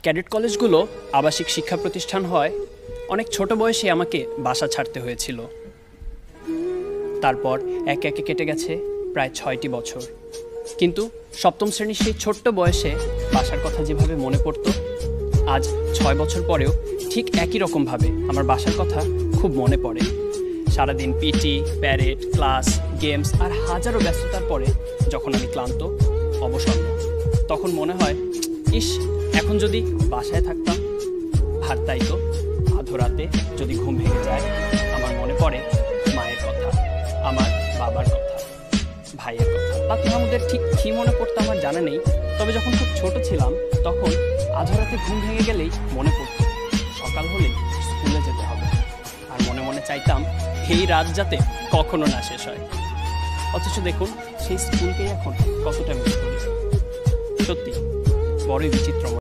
Cadet কলেজগুলো আবাসিক শিক্ষা প্রতিষ্ঠান হয় অনেক ছোট বয়সে আমাকে বাসা ছাড়তে হয়েছিল। তারপর একে একে কেটে গেছে প্রায় 6টি বছর, কিন্তু সপ্তম শ্রেণীর সেই ছোট্ট বয়সে বাসার কথা যেভাবে মনে পড়তো, আজ 6 বছর পরেও ঠিক একই রকমভাবে আমার বাসার কথা খুব মনে পড়ে। সারাদিন পিটি, প্যারেড, ক্লাস, গেমস আর হাজারো ব্যস্ততার পরে যখন আমি ক্লান্ত, অবসন্ন, তখন মনে হয় ইস, এখন যদি বাসায় থাকতাম। আর তাই তো আধো রাতে যদি ঘুম ভেঙে যায়, আমার মনে পড়ে মায়ের কথা, আমার বাবার কথা, ভাইয়ের কথা। তাতে আমাদের ঠিক কী মনে পড়তো আমার জানা নেই, তবে যখন খুব ছোট ছিলাম তখন আধো রাতে ঘুম ভেঙে গেলেই মনে পড়তো সকাল হলেই স্কুলে যেতে হবে। আর মনে মনে চাইতাম এই রাত যাতে কখনো না শেষ হয়। অথচ দেখুন, সেই স্কুলকেই এখন কতটা মিস করি। সত্যি বড়ই বিচিত্র।